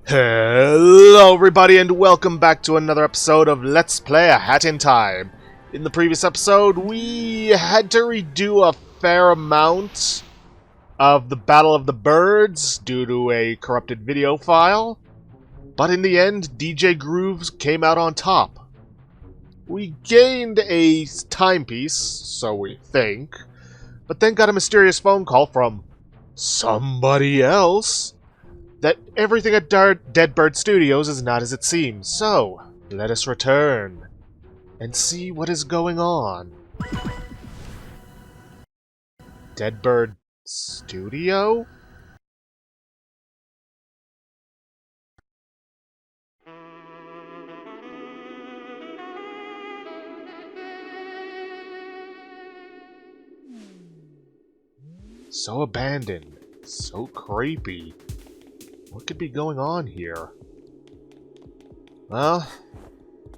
Hello everybody and welcome back to another episode of Let's Play A Hat in Time. In the previous episode, we had to redo a fair amount of the Battle of the Birds due to a corrupted video file. But in the end, DJ Grooves came out on top. We gained a timepiece, so we think, but then got a mysterious phone call from somebody else that everything at Dead Bird Studios is not as it seems. So, let us return and see what is going on. Dead Bird Studio? So abandoned. So creepy. What could be going on here? Well,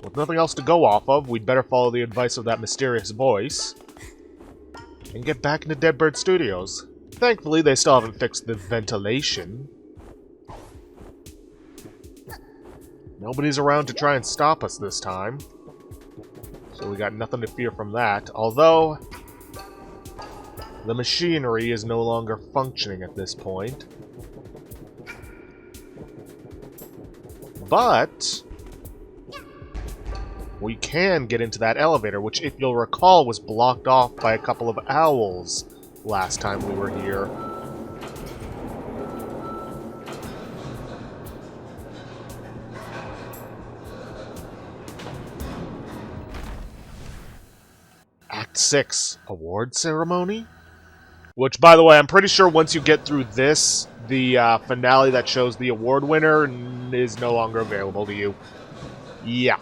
with nothing else to go off of, we'd better follow the advice of that mysterious voice and get back into Dead Bird Studios. Thankfully, they still haven't fixed the ventilation. Nobody's around to try and stop us this time, so we got nothing to fear from that, although the machinery is no longer functioning at this point. But we can get into that elevator, which, if you'll recall, was blocked off by a couple of owls last time we were here. Act 6, Award Ceremony? Which, by the way, I'm pretty sure once you get through this, the finale that shows the award winner is no longer available to you. Yeah.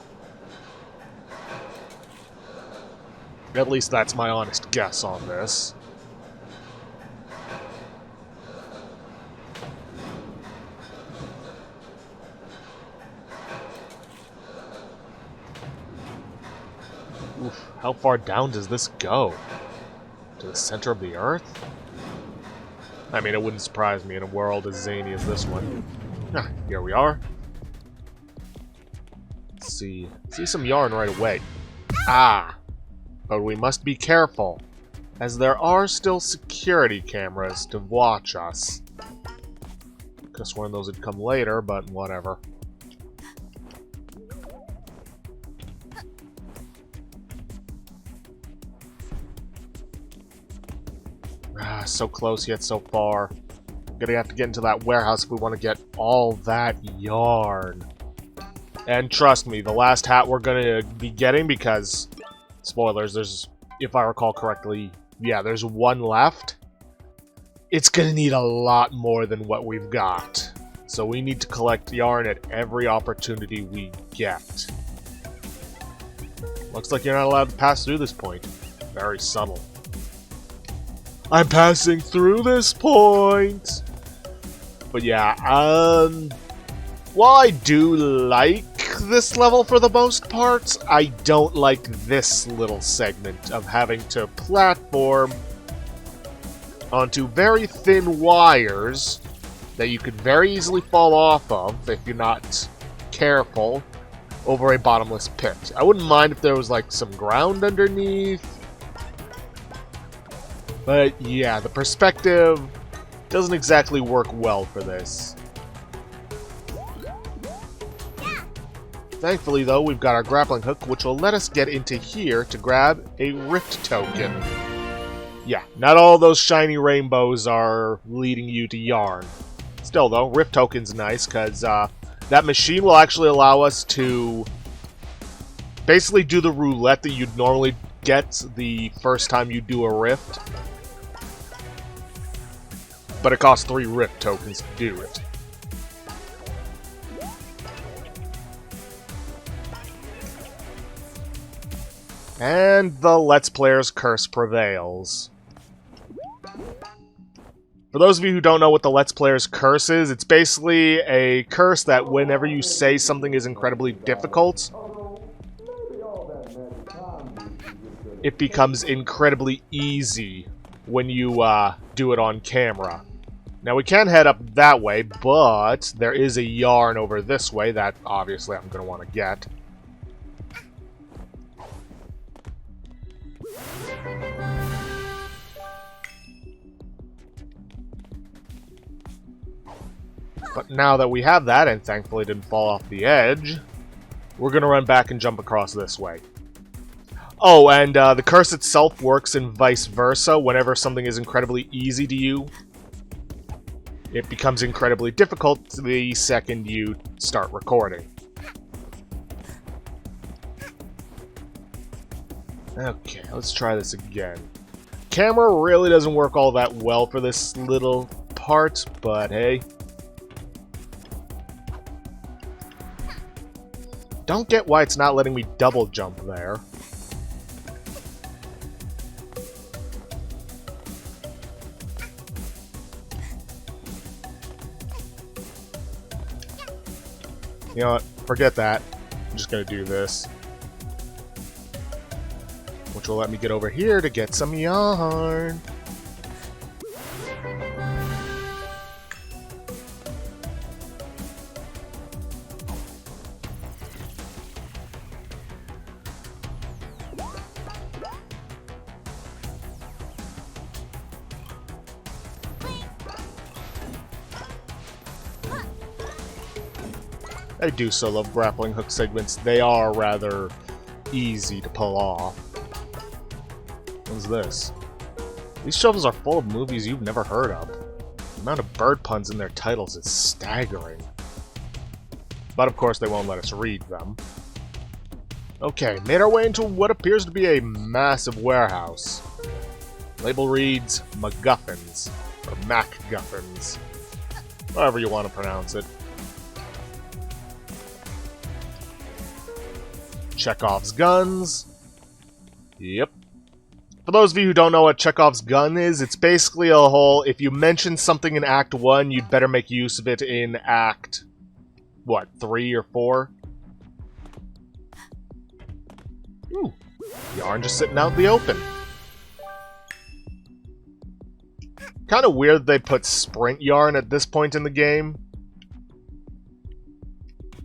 At least that's my honest guess on this. Oof, how far down does this go? To the center of the Earth? I mean, it wouldn't surprise me in a world as zany as this one. Ah, here we are. Let's see some yarn right away. Ah! But we must be careful, as there are still security cameras to watch us. Guess one of those would come later, but whatever. So close yet so far. Gonna have to get into that warehouse if we want to get all that yarn. And trust me, the last hat we're gonna be getting, because spoilers, there's, if I recall correctly, yeah, there's one left. It's gonna need a lot more than what we've got. So we need to collect yarn at every opportunity we get. Looks like you're not allowed to pass through this point. Very subtle. I'm passing through this point! But yeah, while I do like this level for the most part, I don't like this little segment of having to platform onto very thin wires that you could very easily fall off of if you're not careful over a bottomless pit. I wouldn't mind if there was like some ground underneath. But yeah, the perspective doesn't exactly work well for this. Thankfully though, we've got our grappling hook, which will let us get into here to grab a rift token. Yeah, not all those shiny rainbows are leading you to yarn. Still though, rift token's nice, because that machine will actually allow us to basically do the roulette that you'd normally get the first time you do a rift. But it costs 3 rift tokens to do it. And the Let's Player's curse prevails. For those of you who don't know what the Let's Player's curse is, it's basically a curse that whenever you say something is incredibly difficult, it becomes incredibly easy when you do it on camera. Now we can head up that way, but there is a yarn over this way that obviously I'm going to want to get. But now that we have that, and thankfully it didn't fall off the edge, we're going to run back and jump across this way. Oh, and the curse itself works in vice versa. Whenever something is incredibly easy to you, it becomes incredibly difficult the second you start recording. Okay, let's try this again. Camera really doesn't work all that well for this little part, but hey. Don't get why it's not letting me double jump there. You know what? Forget that. I'm just gonna do this. Which will let me get over here to get some yarn. I do so love grappling hook segments. They are rather easy to pull off. What's this? These shovels are full of movies you've never heard of. The amount of bird puns in their titles is staggering. But of course they won't let us read them. Okay, made our way into what appears to be a massive warehouse. Label reads MacGuffins, or MacGuffins. However you want to pronounce it. Chekhov's guns. Yep. For those of you who don't know what Chekhov's gun is, it's basically a whole, if you mention something in Act 1, you'd better make use of it in Act, what, 3 or 4? Ooh, yarn just sitting out in the open. Kind of weird they put sprint yarn at this point in the game.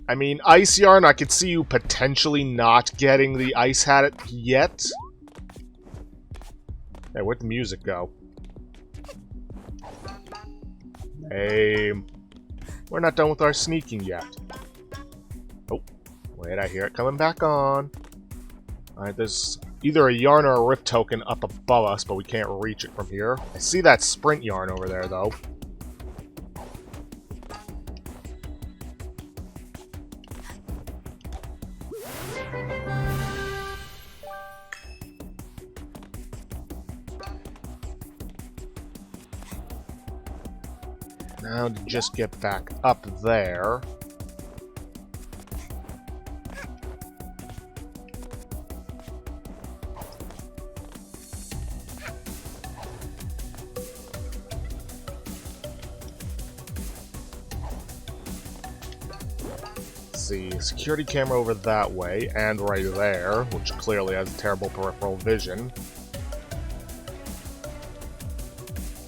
I mean, ice yarn, I could see you potentially not getting the ice hat yet. Hey, where'd the music go? Hey, we're not done with our sneaking yet. Oh, wait, I hear it coming back on. Alright, there's either a yarn or a rift token up above us, but we can't reach it from here. I see that sprint yarn over there, though. Now to just get back up there. See, security camera over that way, and right there, which clearly has terrible peripheral vision.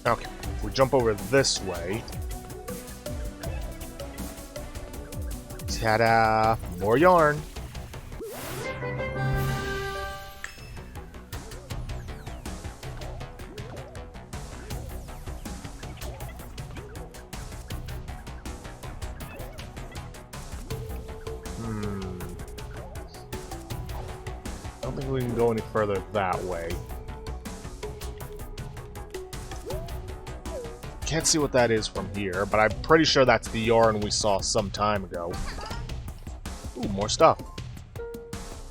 Okay, if we jump over this way... Ta-da! More yarn! I don't think we can go any further that way. Can't see what that is from here, but I'm pretty sure that's the yarn we saw some time ago. Ooh, more stuff.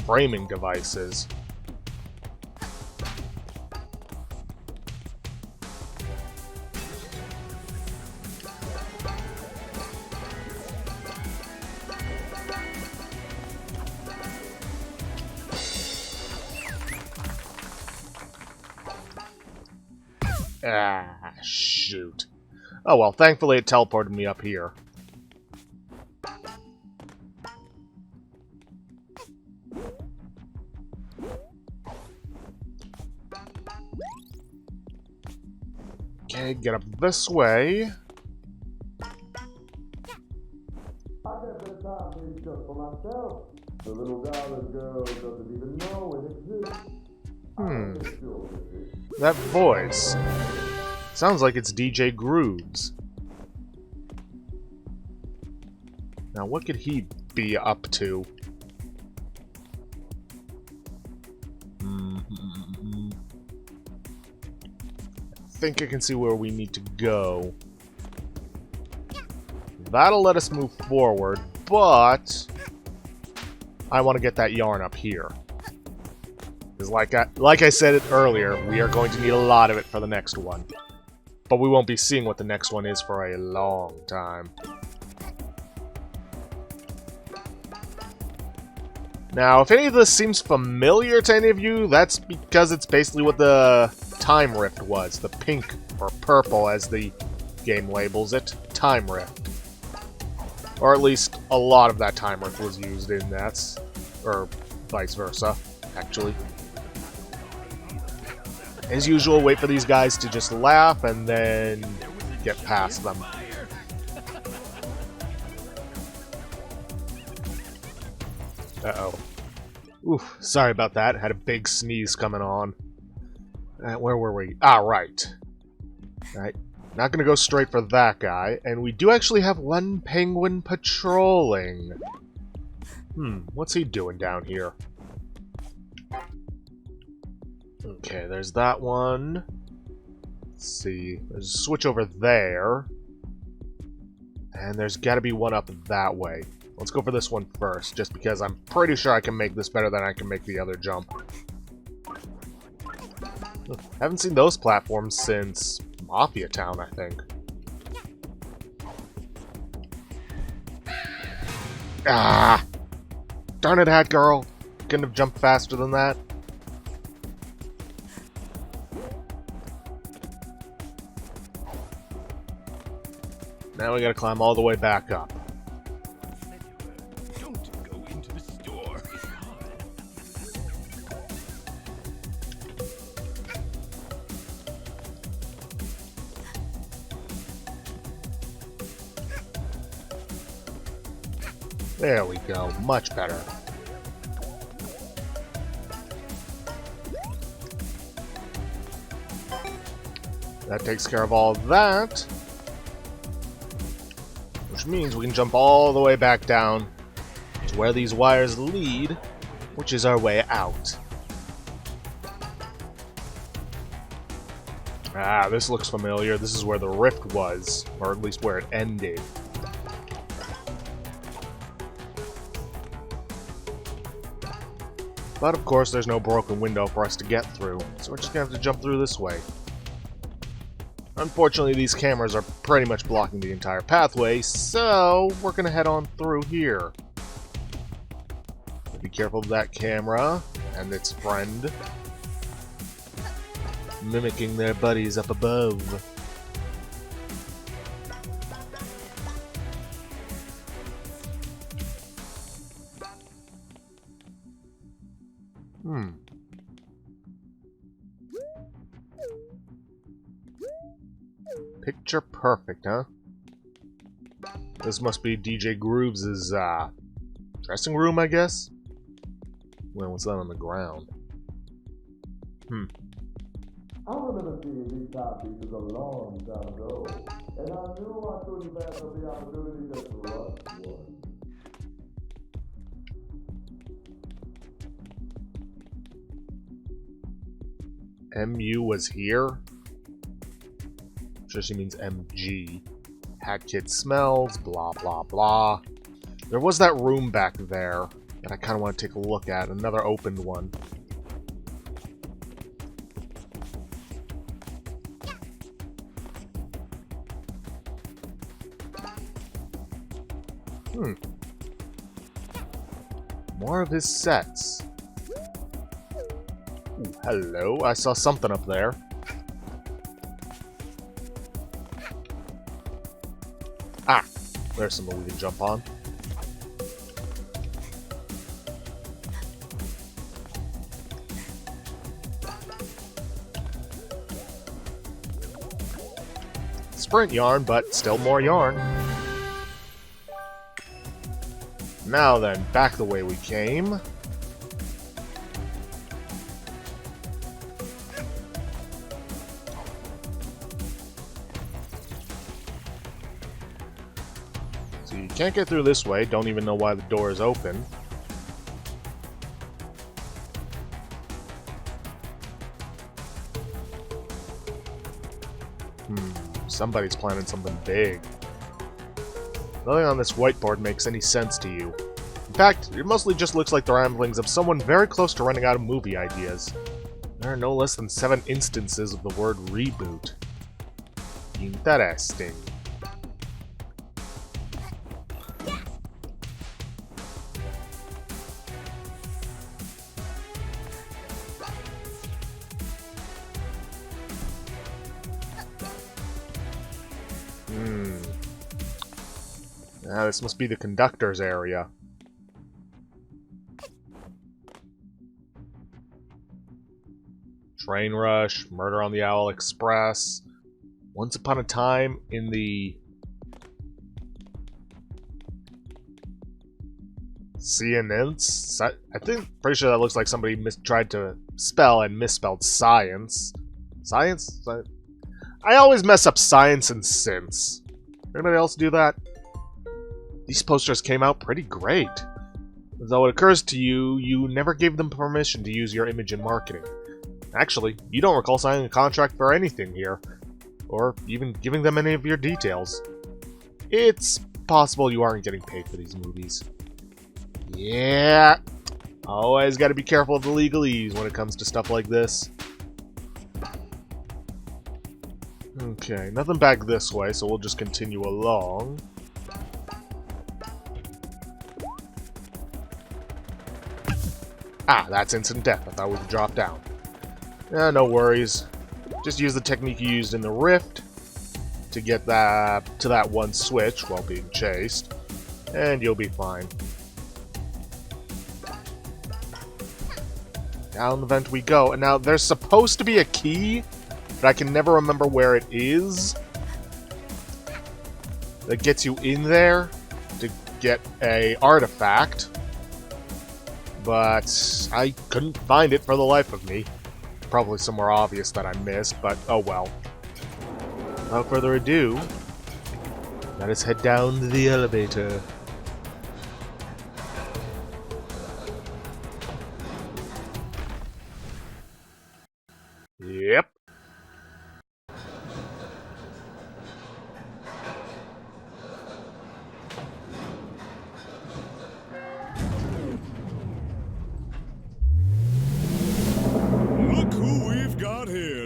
Framing devices. Ah, shoot. Oh well, thankfully it teleported me up here. Okay, get up this way. timepiece just for myself. The little dollar girl doesn't even know it exists. That voice. Sounds like it's DJ Grooves. Now, what could he be up to? I think I can see where we need to go. That'll let us move forward, but I want to get that yarn up here. Because like I said earlier, we are going to need a lot of it for the next one. But we won't be seeing what the next one is for a long time. Now, if any of this seems familiar to any of you, that's because it's basically what the Time Rift was. The pink, or purple as the game labels it, Time Rift. Or at least a lot of that Time Rift was used in that, or vice versa, actually. As usual, wait for these guys to just laugh and then get past them. Uh-oh. Oof, sorry about that. Had a big sneeze coming on. Where were we? Ah, right. Alright. Not gonna go straight for that guy. And we do actually have one penguin patrolling. What's he doing down here? Okay, there's that one. Let's see. There's a switch over there. And there's gotta be one up that way. Let's go for this one first, just because I'm pretty sure I can make this better than I can make the other jump. Haven't seen those platforms since Mafia Town, I think. Ah! Darn it, Hat Girl! Couldn't have jumped faster than that. Now we gotta climb all the way back up. There we go, much better. That takes care of all of that. Which means we can jump all the way back down to where these wires lead, which is our way out. Ah, this looks familiar. This is where the rift was, or at least where it ended. But of course, there's no broken window for us to get through, so we're just gonna have to jump through this way. Unfortunately, these cameras are pretty much blocking the entire pathway, so we're gonna head on through here. Be careful of that camera and its friend, mimicking their buddies up above. Picture perfect, huh? This must be DJ Grooves' dressing room, I guess? Well, what's that on the ground? I remember seeing these timepieces a long time ago, and I knew I couldn't pass up the opportunity to thrust one. MU was here? Sure, she means MG. Hat Kid smells, blah blah blah. There was that room back there that I kind of want to take a look at, another opened one. More of his sets. Ooh, hello, I saw something up there. Ah, there's something we can jump on. Sprint yarn, but still more yarn. Now then, back the way we came. So you can't get through this way. Don't even know why the door is open. Somebody's planning something big. Nothing on this whiteboard makes any sense to you. In fact, it mostly just looks like the ramblings of someone very close to running out of movie ideas. There are no less than 7 instances of the word reboot. Interesting. This must be the Conductor's area. Train Rush, Murder on the Owl Express. Once upon a time in the... Science? I think, pretty sure that looks like somebody tried to spell and misspelled science. Science? I always mess up science and since. Anybody else do that? These posters came out pretty great. Though it occurs to you, you never gave them permission to use your image in marketing. Actually, you don't recall signing a contract for anything here, or even giving them any of your details. It's possible you aren't getting paid for these movies. Yeah, always gotta be careful of the legalese when it comes to stuff like this. Okay, nothing back this way, so we'll just continue along. Ah, that's instant death. I thought we could drop down. No worries. Just use the technique you used in the rift to get that to that one switch while being chased, and you'll be fine. Down the vent we go. And now there's supposed to be a key, but I can never remember where it is. That gets you in there to get a artifact. But I couldn't find it for the life of me. Probably somewhere obvious that I missed, but oh well. Without further ado, let us head down the elevator. Yep.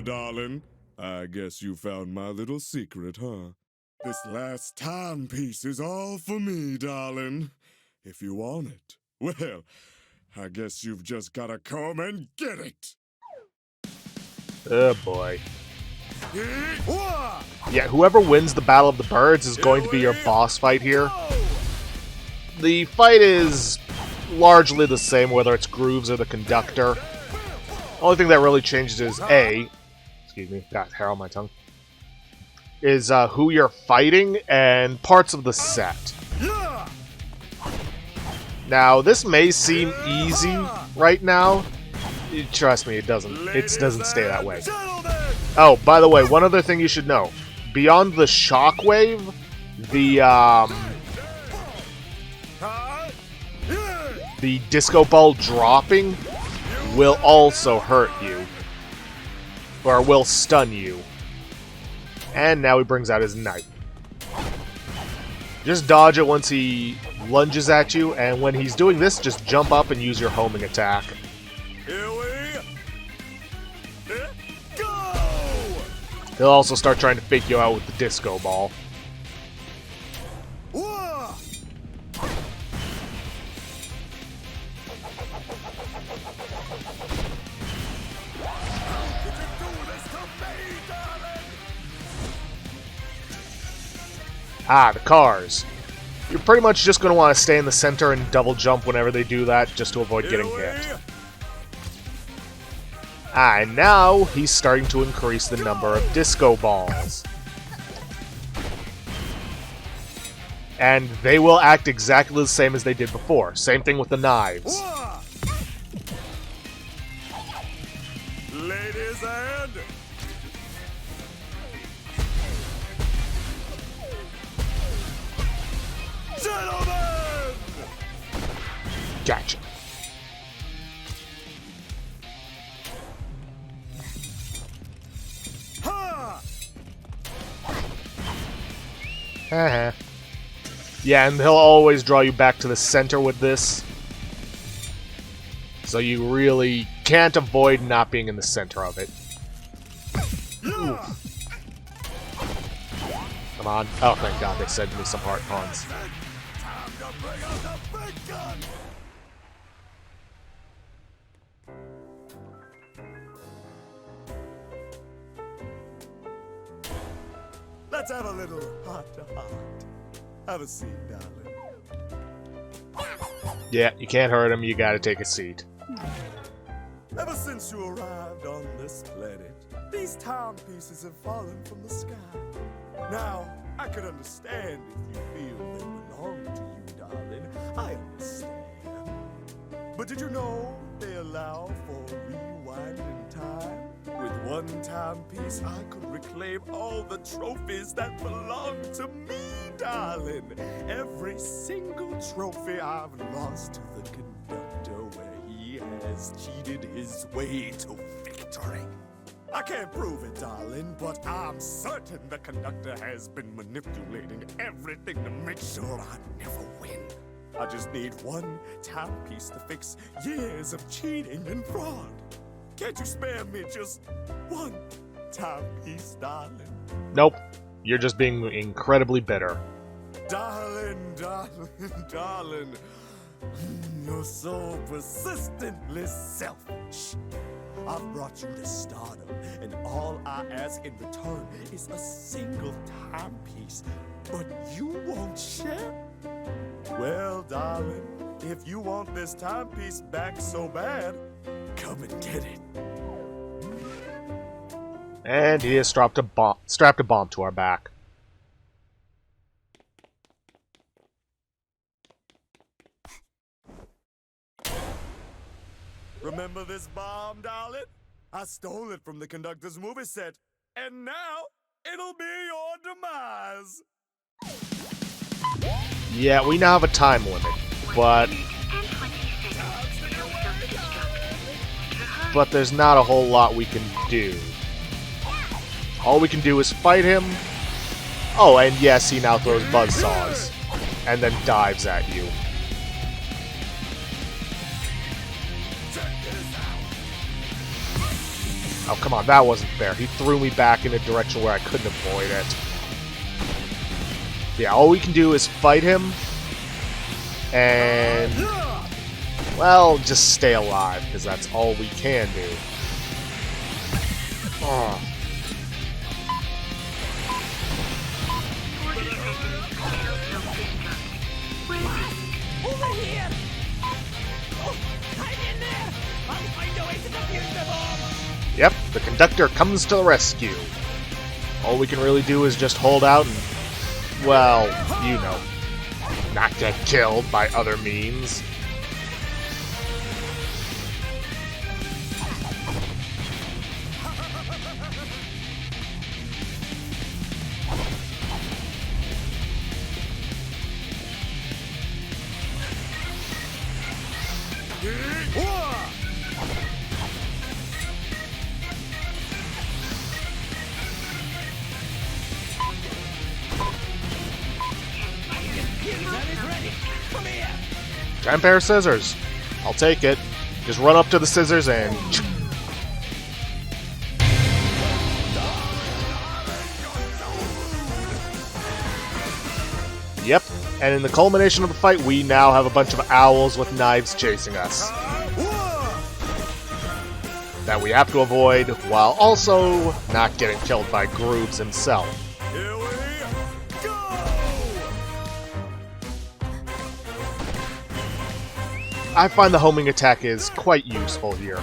Darling, I guess you found my little secret, huh? This last timepiece is all for me, darling. If you want it, well, I guess you've just gotta come and get it. Oh boy. Yeah, whoever wins the Battle of the Birds is going to be your boss fight here. The fight is largely the same, whether it's Grooves or the Conductor. Only thing that really changes is excuse me, got hair on my tongue, is who you're fighting and parts of the set. Now, this may seem easy right now. Trust me, it doesn't. It doesn't stay that way. Oh, by the way, one other thing you should know. Beyond the shockwave, the disco ball dropping will also hurt you. Or will stun you. And now he brings out his knife. Just dodge it once he lunges at you, and when he's doing this, just jump up and use your homing attack. Here we go! He'll also start trying to fake you out with the disco ball. Ah, the cars. You're pretty much just going to want to stay in the center and double jump whenever they do that, just to avoid getting hit. Ah, and now he's starting to increase the number of disco balls. And they will act exactly the same as they did before. Same thing with the knives. Ladies and gentlemen! Gotcha. Ha! Haha. Yeah, and he'll always draw you back to the center with this. So you really can't avoid not being in the center of it. Ooh. Come on. Oh, thank God, they sent me some heart pawns. Time to bring out the big gun! Let's have a little heart-to-heart. Have a seat, darling. Yeah, you can't hurt him, you gotta take a seat. Ever since you arrived on this planet, these timepieces have fallen from the sky. Now, I could understand if you feel they belong to you, darling. I understand. But did you know they allow for rewinding time? With one timepiece, I could reclaim all the trophies that belong to me, darling. Every single trophy I've lost to the Conductor, where he has cheated his way to victory. I can't prove it, darling, but I'm certain the Conductor has been manipulating everything to make sure I never win. I just need one timepiece to fix years of cheating and fraud. Can't you spare me just one timepiece, darling? Nope. You're just being incredibly bitter. Darling, darling, darling. You're so persistently selfish. I've brought you to stardom, and all I ask in return is a single timepiece. But you won't share? Well, darling, if you want this timepiece back so bad, come and get it. And he has strapped a bomb to our back. Remember this bomb, darling? I stole it from the Conductor's movie set, and now it'll be your demise. Yeah, we now have a time limit, but there's not a whole lot we can do. All we can do is fight him. Oh, and yes, he now throws buzzsaws and then dives at you. Oh, come on, that wasn't fair. He threw me back in a direction where I couldn't avoid it. Yeah, all we can do is fight him and, well, just stay alive, because that's all we can do. Oh. Over here! Oh, I'm in there! I'll find a way to defuse the bomb! Yep, the Conductor comes to the rescue. All we can really do is just hold out and, well, you know, not get killed by other means. Giant pair of scissors. I'll take it. Just run up to the scissors and... Yep, and in the culmination of the fight, we now have a bunch of owls with knives chasing us that we have to avoid, while also not getting killed by Grooves himself. Here we go! I find the homing attack is quite useful here.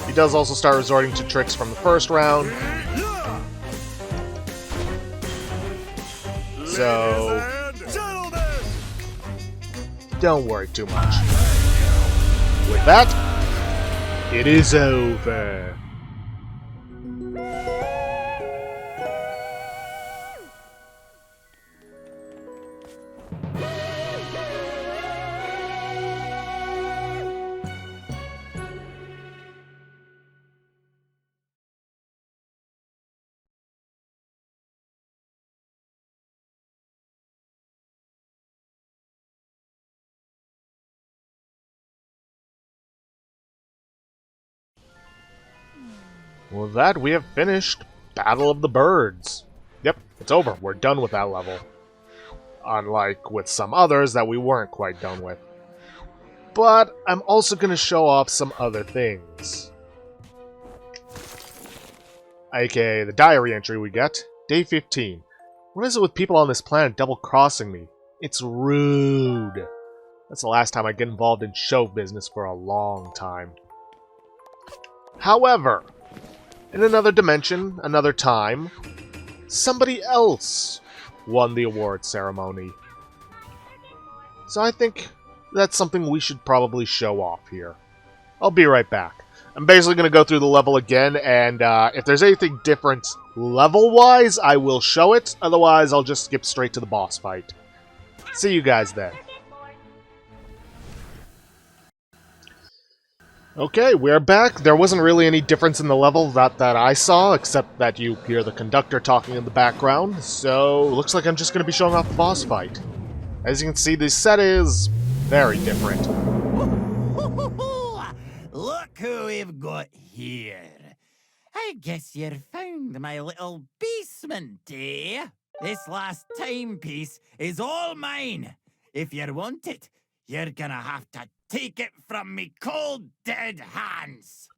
He does also start resorting to tricks from the first round, So Gentlemen! don't worry too much. With that, it is over. Well, that we have finished Battle of the Birds. Yep, it's over. We're done with that level. Unlike with some others that we weren't quite done with. But I'm also going to show off some other things. AKA the diary entry we get. Day 15. What is it with people on this planet double-crossing me? It's rude. That's the last time I get involved in show business for a long time. However, in another dimension, another time, somebody else won the award ceremony. So I think that's something we should probably show off here. I'll be right back. I'm basically going to go through the level again, and if there's anything different level-wise, I will show it. Otherwise, I'll just skip straight to the boss fight. See you guys then. Okay, we're back. There wasn't really any difference in the level that I saw, except that you hear the conductor talking in the background, so looks like I'm just going to be showing off the boss fight. As you can see, the set is very different. Look who we've got here. I guess you found my little basement, eh? This last timepiece is all mine. If you want it, you're gonna have to take it from me cold, dead hands.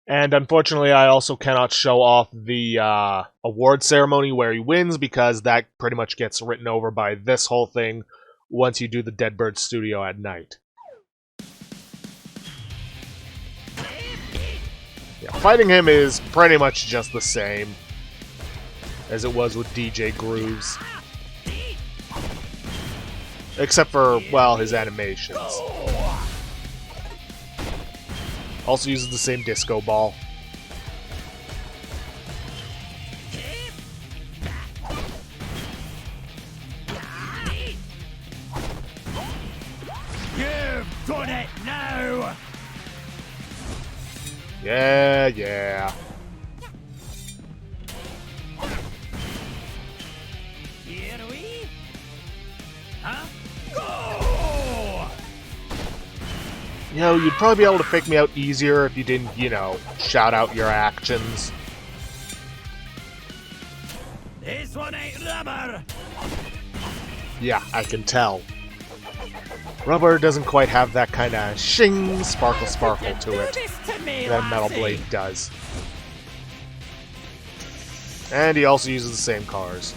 And unfortunately, I also cannot show off the award ceremony where he wins, because that pretty much gets written over by this whole thing once you do the Deadbird Studio at night. Yeah, fighting him is pretty much just the same as it was with DJ Grooves. Except for, well, his animations. Also uses the same disco ball. You've done it now! Yeah, yeah. Here we... Huh? Go! You know, you'd probably be able to fake me out easier if you didn't, you know, shout out your actions. This one ain't rubber! Yeah, I can tell. Rubber doesn't quite have that kind of shing, sparkle to it that a metal blade does. And he also uses the same cars.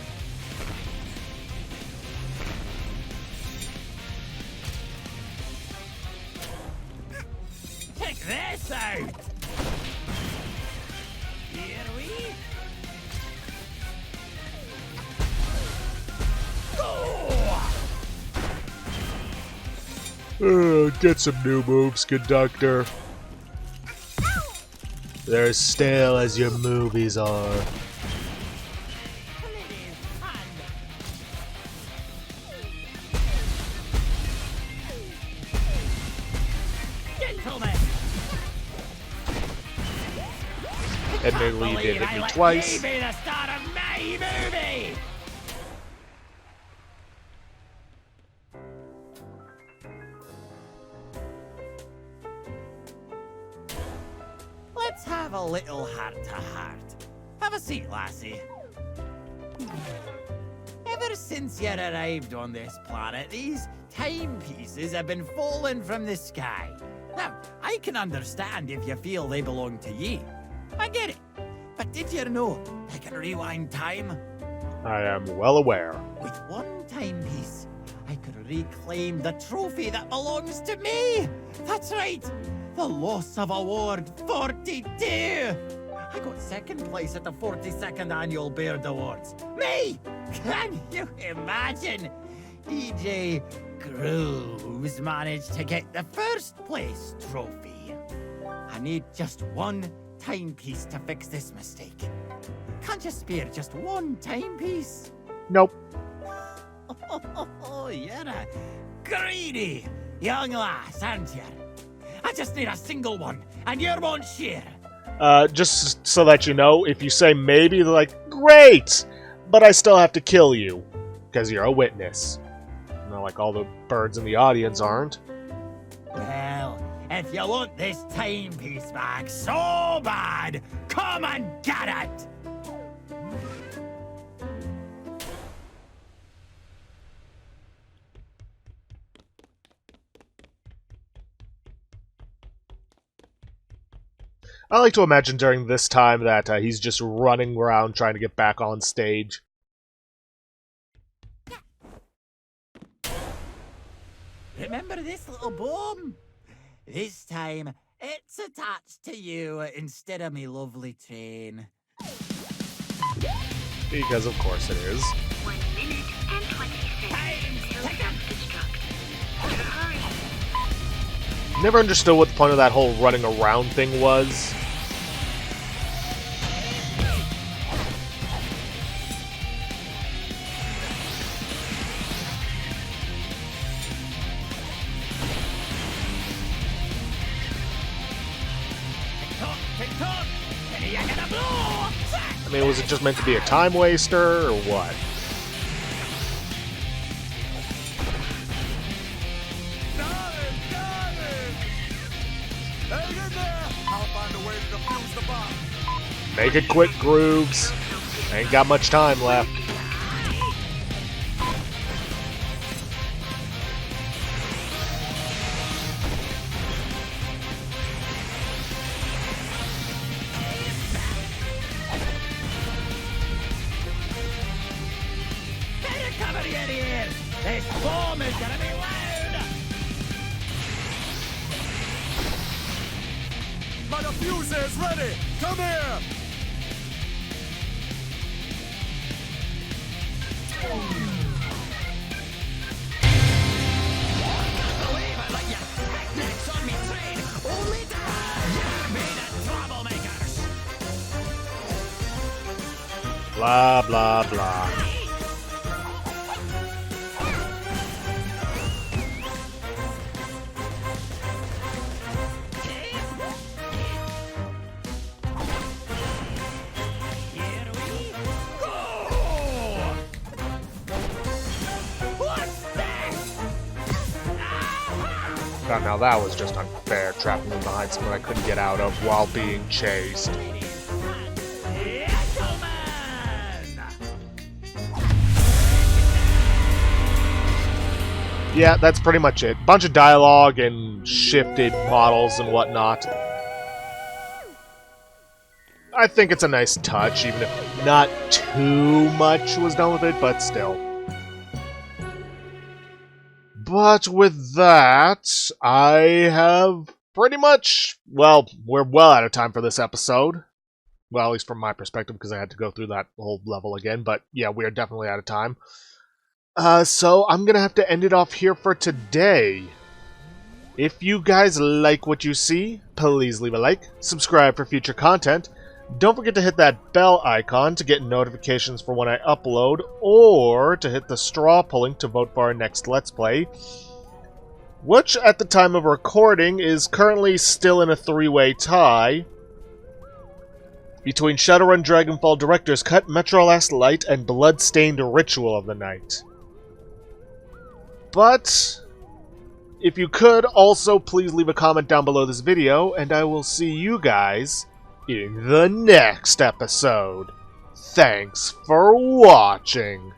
Check this out! Here we... Get some new moves, Conductor. They're as stale as your movies are. Gentlemen! Admittedly, you did hit me twice. Be the start of my movie! Let's have a little heart-to-heart. Have a seat, lassie. Ever since you arrived on this planet, these timepieces have been falling from the sky. Now, I can understand if you feel they belong to ye. I get it. But did you know I can rewind time? I am well aware. With one timepiece, I could reclaim the trophy that belongs to me. That's right. The Loss of Award 42. I got second place at the 42nd Annual Beard Awards. Me! Can you imagine? DJ Grooves managed to get the first place trophy. I need just one timepiece to fix this mistake. Can't you spare just one timepiece? Nope. Oh, you're a greedy young lass, aren't you? I just need a single one, and you won't share. Just so that you know, if you say maybe, they're like, great! But I still have to kill you, because you're a witness. Not like all the birds in the audience aren't. Well, if you want this timepiece back so bad, come and get it! I like to imagine during this time that he's just running around trying to get back on stage. Remember this little bomb? This time, it's attached to you instead of me lovely train. Because of course it is. 1 minute and 20 seconds until self-destruct. Hurry. Never understood what the point of that whole running around thing was. I mean, was it just meant to be a time waster, or what? Make it quick, Grooves. Ain't got much time left. Cover your ears! This bomb is gonna be loud! My diffuser is ready! Come here! Believe I let you picnics on me train! Only time you're being a troublemakers! Blah, blah, blah. God, now that was just unfair, trapping me behind something I couldn't get out of while being chased. Yeah, that's pretty much it. Bunch of dialogue and shifted models and whatnot. I think it's a nice touch, even if not too much was done with it, but still. But with that, I have pretty much... Well, we're well out of time for this episode. Well, at least from my perspective, because I had to go through that whole level again. But yeah, we are definitely out of time. So I'm going to have to end it off here for today. If you guys like what you see, please leave a like, subscribe for future content. Don't forget to hit that bell icon to get notifications for when I upload, or to hit the straw pulling to vote for our next Let's Play, which at the time of recording is currently still in a 3-way tie between Shadowrun Dragonfall Director's Cut, Metro Last Light, and Bloodstained Ritual of the Night. But if you could, also please leave a comment down below this video, and I will see you guys in the next episode. Thanks for watching.